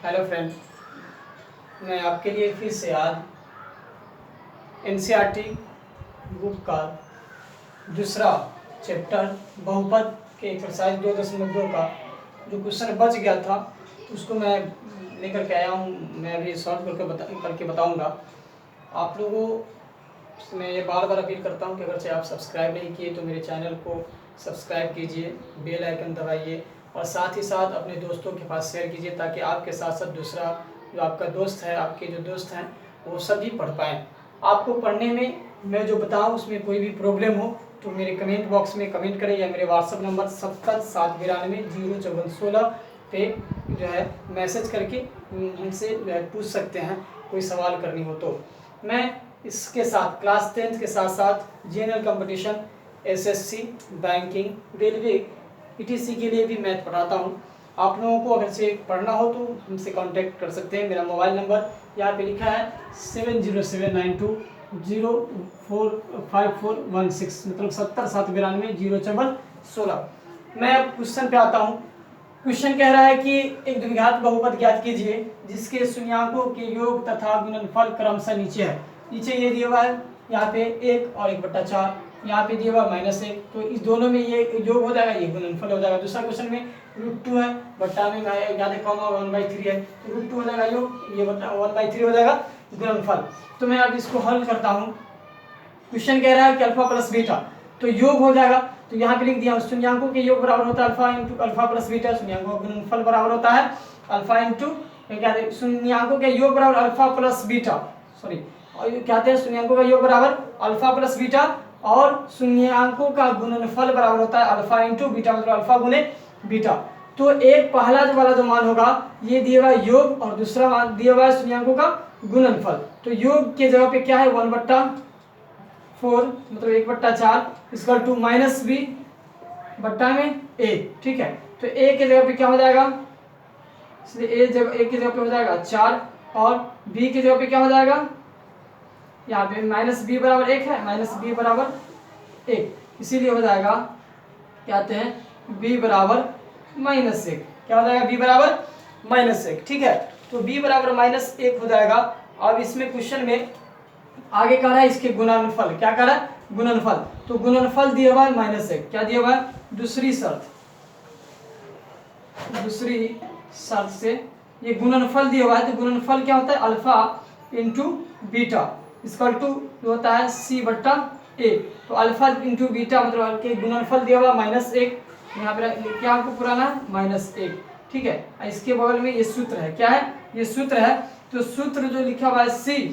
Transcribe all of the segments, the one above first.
Hello friend, मैं आपके लिए फिर से आज एनसीईआरटी बुक का दूसरा चैप्टर बहुपद के एक्सरसाइज 2.2 का जो क्वेश्चन बच गया था उसको मैं लेकर के आया हूँ। मैं अभी सॉल्व करके बताऊँगा आप लोगों से। मैं ये बार बार अपील करता हूँ कि अगर आप सब्सक्राइब नहीं किए तो मेरे चैनल को सब्सक्राइब कीजिए, बेल आइकन दबाइए और साथ ही साथ अपने दोस्तों के पास शेयर कीजिए ताकि आपके साथ साथ दूसरा जो आपका दोस्त है, आपके जो दोस्त हैं वो सभी पढ़ पाएँ। आपको पढ़ने में मैं जो बताऊँ उसमें कोई भी प्रॉब्लम हो तो मेरे कमेंट बॉक्स में कमेंट करें या मेरे व्हाट्सअप नंबर 70 792 05416 पे जो है मैसेज करके हमसे पूछ सकते हैं कोई सवाल करनी हो तो। मैं इसके साथ क्लास 10th के साथ साथ general competition, SSC, banking, railway, etc के लिए भी मैथ पढ़ाता हूँ। आप लोगों को अगर से पढ़ना हो तो हमसे कांटेक्ट कर सकते हैं। मेरा मोबाइल नंबर यहाँ पे लिखा है 707920454416, मतलब 70 792 05416। मैं अब क्वेश्चन पे आता हूँ। क्वेश्चन कह रहा है कि एक द्विघात बहुपद ज्ञात कीजिए जिसके शून्याकों के योग तथा गुणनफल क्रमशः नीचे है। नीचे ये दिया हुआ है, यहाँ पे 1 और 1/4, यहाँ पे दिया हुआ -1, तो इस दोनों में ये योग हो जाएगा, ये गुणनफल हो जाएगा। दूसरा क्वेश्चन में √2 है, बट्टा में याद है कॉमा 1/3 है, तो √2 हो जाएगा योग, ये बट्टा 1/3 हो जाएगा गुणनफल। तो मैं अब इसको हल करता हूँ। क्वेश्चन कह रहा है कि अल्फा प्लस बीटा, तो योग हो जाएगा, तो यहाँ पे लिख दिया शून्याकों के योग बराबर होता है alpha into alpha plus beta, शून्याकों का गुणनफल बराबर होता है अल्फा इंटू क्या है, शून्याकों के योग बराबर अल्फा प्लस बीटा, सॉरी और क्या कहते हैं, शून्याकों का योग बराबर अल्फा प्लस बीटा और शून्याकों का गुणनफल बराबर होता है अल्फा इंटू बीटा, मतलब अल्फा गुने बीटा। तो एक पहला जो वाला जो मान होगा ये दिया हुआ योग और दूसरा मान दिया हुआ है शून्याकों का गुणनफल। तो योग के जगह पे क्या है 1/4 मतलब 1/4 इसका 2 -b बट्टा में a, ठीक है। तो a के जगह पे क्या हो जाएगा, इसलिए a के जगह पे हो जाएगा 4 और b की जगह पे क्या हो जाएगा, यहाँ पे -b बराबर 1 है, -b बराबर 1, इसीलिए हो जाएगा कहते हैं b बराबर -1। क्या हो जाएगा, b बराबर -1, ठीक है। तो b बराबर -1 हो जाएगा। अब इसमें क्वेश्चन में आगे कह रहा है इसके गुणनफल, क्या कह रहा है गुणनफल, तो गुणनफल दिया हुआ है -1, क्या दिया हुआ है, दूसरी शर्त से ये गुणनफल दिया हुआ है। तो गुणनफल क्या होता है अल्फा इंटू बीटा इसका टू होता है c/a, तो अल्फा इंटू बीटा मतलब के गुणनफल दिया हुआ -1, यहाँ पे क्या आपको पुराना -1, ठीक है। इसके बगल में ये सूत्र है, क्या है ये सूत्र है, तो सूत्र जो लिखा हुआ है c/a,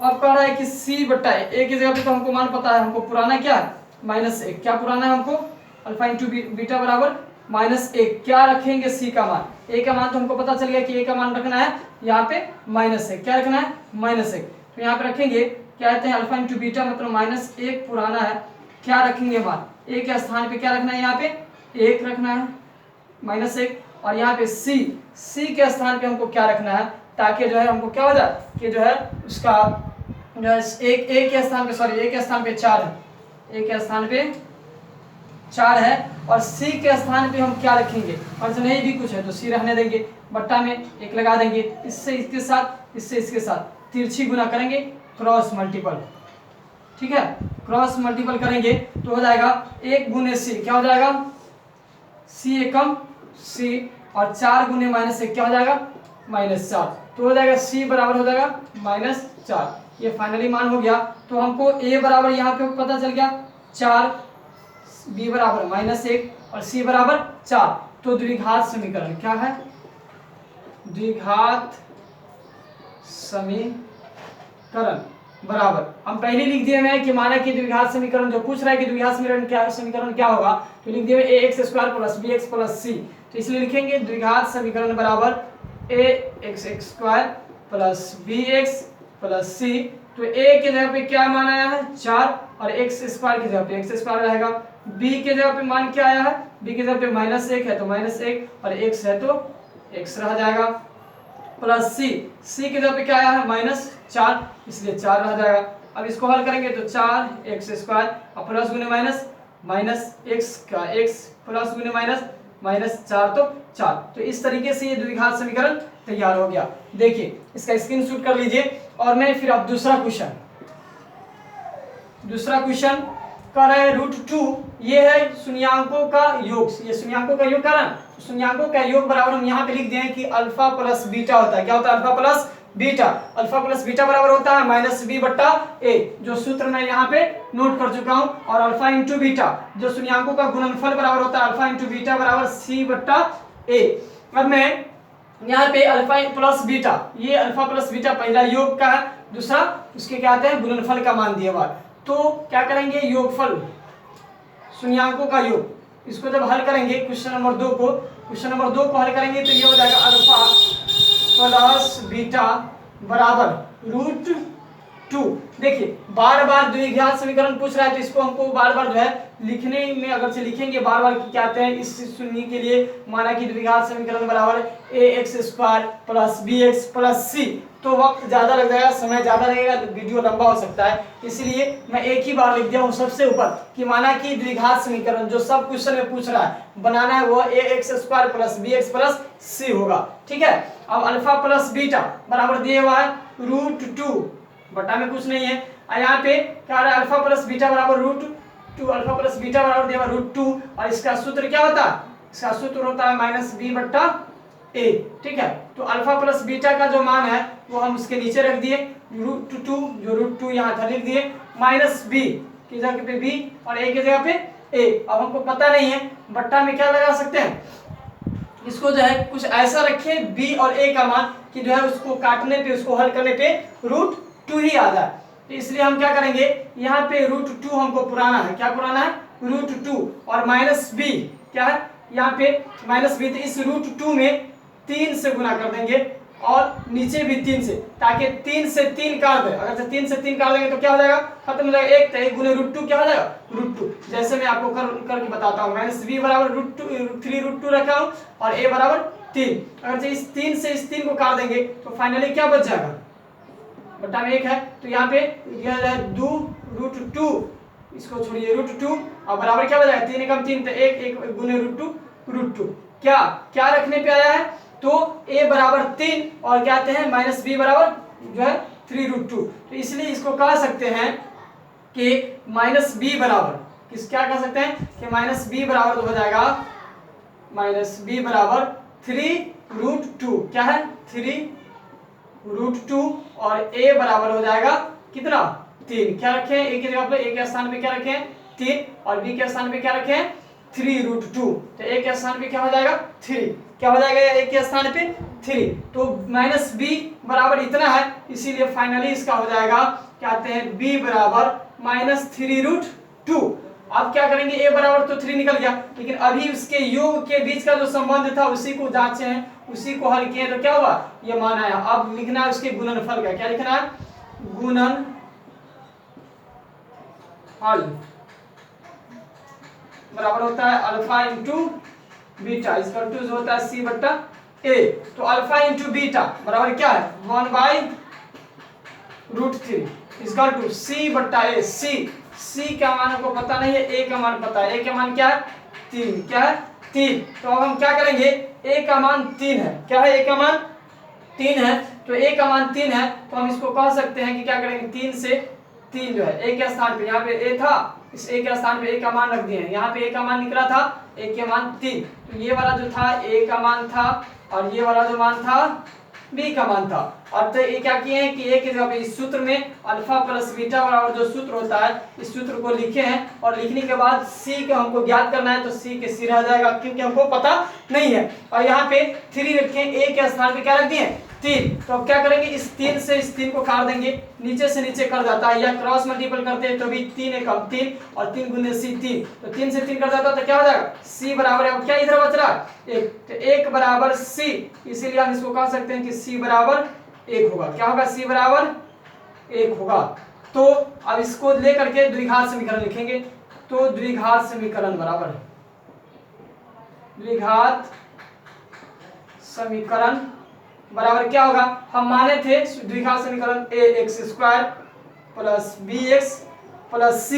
अब कह रहा है कि c/a की जगह पे तो हमको मान पता है, हमको पुराना क्या है -1, क्या पुराना है हमको अल्फा इंटू बीटा बराबर -1, क्या रखेंगे c का मान, a का मान तो हमको पता चल गया कि a का मान रखना है यहाँ पे -1, क्या रखना है -1, तो यहाँ पे रखेंगे क्या कहते हैं अल्फा इंटू बीटा मतलब -1 पुराना है, क्या रखेंगे मान a के स्थान पे क्या रखना है, यहाँ पे 1 रखना है -1 और यहाँ पे c के स्थान पे हमको क्या रखना है ताकि जो है हमको क्या हो जाए कि जो है उसका जो है a के स्थान पे 4 है, a के स्थान पे 4 है और c के स्थान पे हम क्या रखेंगे, और जो नहीं भी कुछ है तो c रहने देंगे, बट्टा में 1 लगा देंगे, इससे इसके साथ इससे इसके साथ तिरछी गुना करेंगे, क्रॉस मल्टीपल, ठीक है, क्रॉस मल्टीपल करेंगे तो हो जाएगा 1 गुने c, क्या हो जाएगा c एकम c और 4 गुने -1 क्या हो जाएगा -4, तो हो जाएगा c बराबर हो जाएगा -4, ये फाइनली मान हो गया। तो हमको a बराबर यहाँ पे पता चल गया 4, b बराबर -1 और c बराबर 4, तो द्विघात समीकरण क्या है, द्विघात समीकरण बराबर हम पहले लिख दिए हैं कि माना कि द्विघात समीकरण जो पूछ रहा है कि द्विघात समीकरण क्या होगा, तो लिख दिए ax² + bx + c, तो इसलिए लिखेंगे द्विघात समीकरण बराबर ax² + bx + c, तो a के जगह पे क्या मान आया है 4 और x² की जगह पे x² रहेगा, b के जगह पे मान क्या आया है, b की जगह पे -1 है तो -1 और x है तो x रह जाएगा, प्लस c की जगह पे क्या आया है -4 इसलिए 4 रह जाएगा। अब इसको हल करेंगे तो 4x² और प्लस गुने माइनस x का x प्लस गुने माइनस -4 तो 4। तो इस तरीके से ये द्विघात समीकरण तैयार हो गया। देखिए इसका स्क्रीनशॉट कर लीजिए और मैं फिर अब दूसरा क्वेश्चन कर रहे हैं √2। ये है शून्यांकों का योग, ये शून्यांकों का योग करा। शून्यांकों का योग बराबर हम यहाँ पे लिख दें कि अल्फा प्लस बीटा होता है। क्या होता है? Alpha plus beta. Alpha plus beta बराबर होता है -b/a, जो सूत्र मैं यहाँ पे नोट कर चुका हूँ। और अल्फा इंटू बीटा जो शून्यांकों का गुणनफल बराबर होता है अल्फा इंटू बीटा बराबर c/a। अब मैं यहाँ पे अल्फा प्लस बीटा, ये अल्फा प्लस बीटा पहला योग का है, दूसरा उसके क्या आते हैं गुणनफल का मान दिया हुआ। तो क्या करेंगे योगफल शून्यांकों का योग, इसको जब हल करेंगे क्वेश्चन नंबर 2 को हल करेंगे तो ये हो जाएगा अल्फा प्लस बीटा बराबर √2। देखिए बार बार द्विघात समीकरण पूछ रहा है तो इसको हमको बार बार जो है लिखने में अगर से लिखेंगे बार बार क्या आते हैं इस सुनने के लिए, माना कि द्विघात समीकरण बराबर ax² + bx + c, तो वक्त ज़्यादा लग जाएगा, समय ज़्यादा लगेगा, वीडियो लंबा हो सकता है। इसलिए मैं एक ही बार लिख दिया हूँ सबसे ऊपर कि माना कि द्विघात समीकरण जो सब क्वेश्चन में पूछ रहा है बनाना है वो ax² + bx + c होगा। ठीक है। अब अल्फा प्लस बीटा बराबर दिया हुआ है √2, बटा में कुछ नहीं है। यहाँ पे क्या रहा है अल्फा प्लस बीटा बराबर √2, अल्फा प्लस बीटा बराबर दिया हुआ √2 और इसका सूत्र क्या होता है? इसका सूत्र होता है -b/a। ठीक है। तो अल्फा प्लस बीटा का जो मान है वो हम उसके नीचे रख दिए, √2 जो √2 यहाँ था लिख दिए, -b की जगह पे b और a की जगह पे a। अब हमको पता नहीं है बट्टा में क्या लगा सकते हैं, इसको जो है कुछ ऐसा रखें b और a का मान कि जो है उसको काटने पे उसको हल करने पे √2 ही आ जाए। तो इसलिए हम क्या करेंगे यहाँ पे √2 हमको पुराना है, क्या पुराना है √2 और -b क्या है यहाँ पे -b, तो इस √2 में 3 से गुना कर देंगे और नीचे भी 3 से, ताकि 3 से 3 काट दे। अगर से 3 से 3 काट देंगे तो क्या हो जाएगा खत्म हो जाएगा, 1 तो 1 गुने √2 क्या हो जाएगा √2। जैसे मैं आपको करके बताता हूँ, -b बराबर √3 रखा हूँ और a बराबर 3। अगर से इस 3 से इस 3 को काट देंगे तो फाइनली क्या बच जाएगा बट्टा में 1 है, तो यहाँ पे यह है 2 √2, इसको छोड़िए √2 और बराबर क्या बच जाएगा 3 एकम 3 तो 1 गुने √2 क्या रखने पे आया है तो a बराबर 3 और क्या आते हैं -b बराबर जो है 3√2। तो इसलिए इसको कह सकते हैं कि -b बराबर क्या कह सकते हैं कि -b बराबर हो जाएगा -b बराबर 3√2, क्या है 3√2 और a बराबर हो जाएगा कितना 3। क्या रखें a की जगह पे, a के स्थान पे क्या रखें 3 और b के स्थान पे क्या रखें 3√2। तो a के स्थान पे क्या हो जाएगा 3, क्या हो जाएगा a के स्थान पे 3। तो -b बराबर इतना है, इसीलिए फाइनली इसका हो जाएगा क्या कहते हैं b बराबर -3√2। अब क्या करेंगे a बराबर तो 3 निकल गया, लेकिन अभी उसके योग के बीच का जो संबंध था उसी को जांचे हैं, उसी को हल किए तो क्या हुआ ये मान आया। अब लिखना है उसके गुणनफल का, क्या लिखना है गुणनफल बराबर होता है अल्फा इंटू बीटा इसका टू जो होता है c/a। तो अल्फा इंटू बीटा बराबर क्या है 1/√3 इसका टू c/a। c का मान हमको पता नहीं है, a का मान पता है, a का मान क्या है 3, क्या है 3। तो अब हम क्या करेंगे a का मान 3 है, क्या है a का मान 3 है, तो a का मान 3 है तो हम इसको कह सकते हैं कि क्या करेंगे 3 से 3 जो है a के स्थान पे, यहाँ पे a था इस a के स्थान पे a का मान रख दिए हैं, यहाँ पे a का मान निकला था a के मान 3, तो ये वाला जो था a का मान था और ये वाला जो मान था b का मान था। और तो ये क्या किए हैं कि a के जगह पे इस सूत्र में अल्फा प्लस बीटा बराबर जो सूत्र होता है इस सूत्र को लिखे हैं और लिखने के बाद c को हमको ज्ञात करना है, तो c के c रह जाएगा क्योंकि हमको पता नहीं है। और यहाँ पे 3 रखें, a के स्थान पे क्या रख दिए 3। तो अब क्या करेंगे इस 3 से इस 3 को काट देंगे, नीचे से नीचे कर जाता है या क्रॉस मल्टीपल करते हैं तो भी 3 एकम 3 और 3 गुने c 3, तो 3 से 3 कर जाता है तो क्या हो जाएगा c बराबर है, अब क्या इधर बच रहा है 1, तो 1 बराबर c, इसीलिए हम इसको कह सकते हैं कि c बराबर 1 होगा। क्या होगा c बराबर 1 होगा। तो अब इसको लेकर के द्विघात समीकरण लिखेंगे, तो द्विघात समीकरण बराबर द्विघात समीकरण बराबर क्या होगा, हम माने थे द्विघात समीकरण ax² + bx + c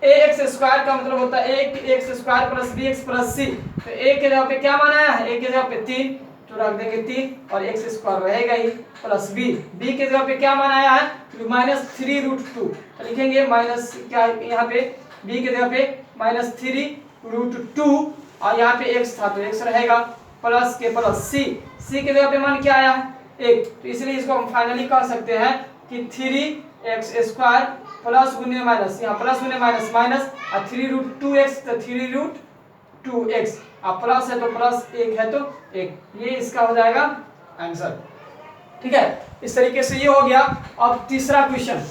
A x square का मतलब होता है A x square plus B x plus C. तो ए के जगह पे क्या माना है, ए के जगह पे 3 तो रख देंगे 3 और एक्स स्क्वायर रहेगा ही प्लस बी के जगह पे क्या माना है माइनस 3√2 तो लिखेंगे माइनस क्या यहाँ पे बी के जगह पे माइनस 3√2 और यहाँ पे एक्स था तो एक्स रहेगा प्लस के प्लस सी के जगह पे मान क्या आया 1 तो इसलिए इसको हम फाइनली कह सकते हैं कि 3x स्क्वायर प्लस गुने माइनस यहाँ प्लस गुने माइनस माइनस और 3√2x तो 3√2x अब प्लस है तो प्लस 1 है तो 1 ये इसका हो जाएगा आंसर। ठीक है, इस तरीके से ये हो गया। अब तीसरा क्वेश्चन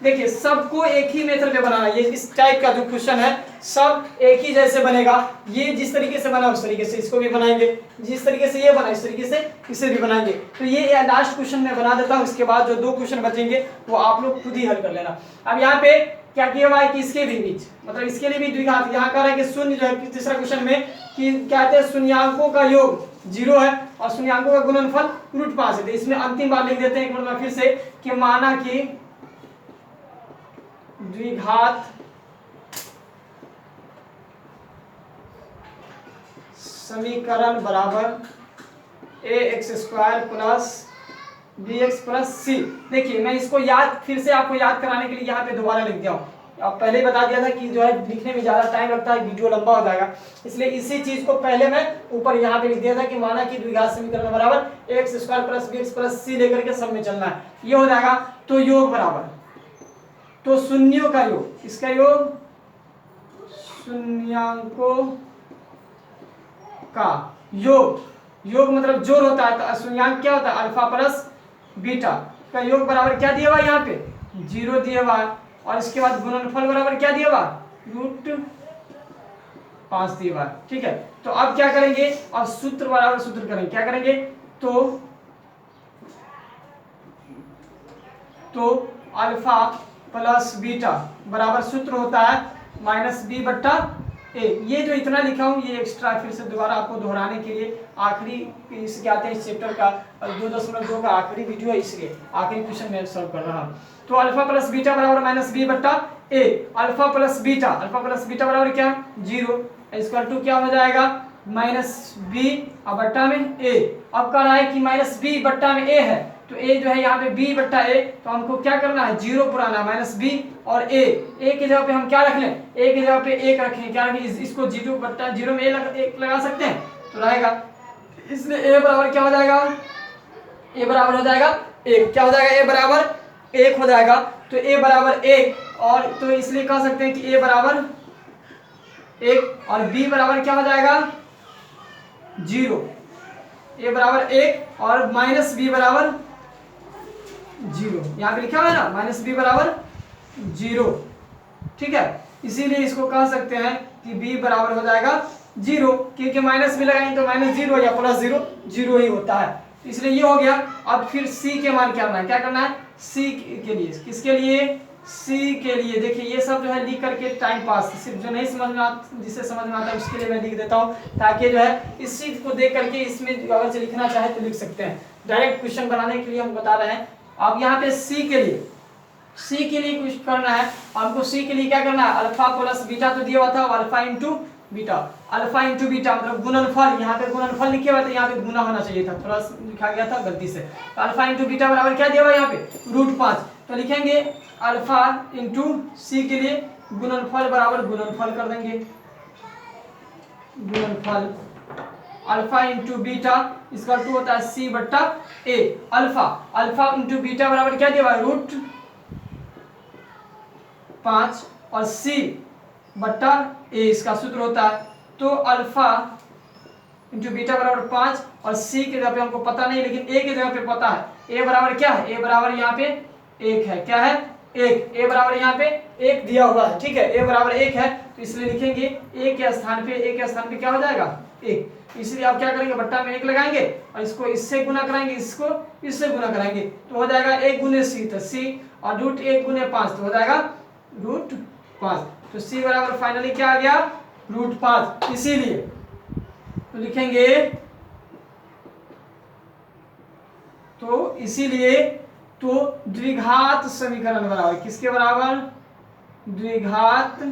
देखिए, सबको एक ही मेथड पे बनाना, ये इस टाइप का जो क्वेश्चन है सब एक ही जैसे बनेगा। ये जिस तरीके से बना उस तरीके से इसको भी बनाएंगे, जिस तरीके से ये बना इस तरीके से इसे भी बनाएंगे। तो ये लास्ट क्वेश्चन मैं बना देता हूँ, इसके बाद जो 2 क्वेश्चन बचेंगे वो आप लोग खुद ही हल कर लेना। अब यहाँ पे क्या किया हुआ है कि इसके भी बीच मतलब इसके लिए भी द्विघात, यहाँ कह रहा है कि शून्य जो है तीसरा क्वेश्चन में कि कहते हैं शून्यांकों का योग 0 है और शून्यांकों का गुणनफल √5 है। तो इसमें अंतिम बार लिख देते हैं एक बार फिर से कि माना कि द्विघात समीकरण बराबर ax square plus bx plus C. देखिए मैं इसको याद फिर से आपको याद कराने के लिए यहाँ पे दोबारा लिख दिया हूँ। अब पहले बता दिया था कि जो है लिखने में ज़्यादा टाइम लगता है, वीडियो लंबा हो जाएगा, इसलिए इसी चीज़ को पहले मैं ऊपर यहाँ पे लिख दिया था कि माना कि द्विघात समीकरण बराबर ax square plus bx plus C लेकर के सब में चलना है, ये हो जाएगा। तो योग बराबर तो शून्यों का योग, इसका योग शून्यांकों का योग, योग मतलब जोड़ होता है तो शून्यांक क्या होता है अल्फा प्लस बीटा का योग बराबर क्या दिया हुआ यहाँ पे 0 दिया हुआ और इसके बाद गुणनफल बराबर क्या दिया हुआ √5 दिया हुआ। ठीक है, तो अब क्या करेंगे, अब सूत्र बराबर सूत्र करेंगे, क्या करेंगे तो अल्फा प्लस बीटा बराबर सूत्र होता है माइनस बी बट्टा ए। ये जो इतना लिखा हूँ ये एक्स्ट्रा फिर से दोबारा आपको दोहराने के लिए आखिरी इस क्या आते हैं इस चैप्टर का 2.2 का आखिरी वीडियो है, इसलिए आखिरी क्वेश्चन मैं सॉल्व कर रहा हूँ। तो अल्फा प्लस बीटा बराबर माइनस बी बट्टा ए। अल्फा प्लस बीटा बराबर क्या 0 इसका टू क्या हो जाएगा माइनस बी और बट्टा में ए। अब कह रहा है कि माइनस बी बट्टा में ए है तो ए जो है यहाँ पे b बट्टा ए, तो हमको क्या करना है 0 पुराना माइनस बी और ए के जगह पे हम क्या रख लें ए की जगह पे 1 रखें, क्या रखें इसको 0 बट्टा 0 में एक लगा सकते हैं तो रहेगा, इसलिए ए बराबर क्या हो जाएगा ए बराबर हो जाएगा 1। क्या हो जाएगा ए बराबर 1 हो जाएगा। तो ए बराबर 1 और तो इसलिए कह सकते हैं कि ए बराबर 1 और बी बराबर क्या हो जाएगा 0। ए बराबर 1 और माइनस बी बराबर 0, यहाँ पे लिखा हुआ है ना माइनस बी बराबर 0। ठीक है, इसीलिए इसको कह सकते हैं कि b बराबर हो जाएगा 0, क्योंकि माइनस भी लगाएंगे तो माइनस 0 या प्लस 0 0 ही होता है, इसलिए ये हो गया। अब फिर c के मान क्या करना है, क्या करना है c के लिए, किसके लिए c के लिए। देखिए ये सब जो है लिख करके टाइम पास, सिर्फ जो नहीं समझ में आता जिससे समझ में आता है उसके लिए मैं लिख देता हूँ, ताकि जो है इस चीज को देख करके इसमें अगर से लिखना चाहे तो लिख सकते हैं। डायरेक्ट क्वेश्चन बनाने के लिए हम बता रहे हैं। अब यहाँ पे c के लिए कुछ करना है, हमको c के लिए क्या करना है अल्फा प्लस बीटा तो दिया हुआ था, अल्फा इंटू बीटा मतलब गुणनफल, यहाँ पे गुणनफल लिखे हुआ था, यहाँ पे गुना होना चाहिए था, प्लस लिखा गया था गलती से। तो अल्फा इंटू बीटा बराबर क्या दिया हुआ यहाँ पे √5, तो लिखेंगे अल्फा इंटू सी के लिए गुणनफल बराबर गुणनफल कर देंगे, गुणनफल अल्फा इंटू बीटा इसका 2 होता है सी बट्टा ए। अल्फा इंटू बीटा बराबर क्या दिया हुआ √5 और सी बट्टा ए इसका सूत्र होता है। तो अल्फा इंटू बीटा बराबर 5 और सी के जगह पे हमको पता नहीं लेकिन ए के जगह पे पता है। ए बराबर क्या है, ए बराबर यहाँ पे 1 है, क्या है 1, ए बराबर यहाँ पे 1 दिया हुआ है। ठीक है, ए बराबर 1 है तो इसलिए लिखेंगे ए के स्थान पे क्या हो जाएगा 1, इसलिए आप क्या करेंगे बट्टा में 1 लगाएंगे और इसको इससे गुना कराएंगे, इसको इससे गुना कराएंगे तो हो जाएगा 1 गुने सी, तो सी और √1 गुने 5 तो हो जाएगा √5। तो सी बराबर फाइनली क्या आ गया √5। इसीलिए तो लिखेंगे तो द्विघात समीकरण बराबर किसके बराबर द्विघात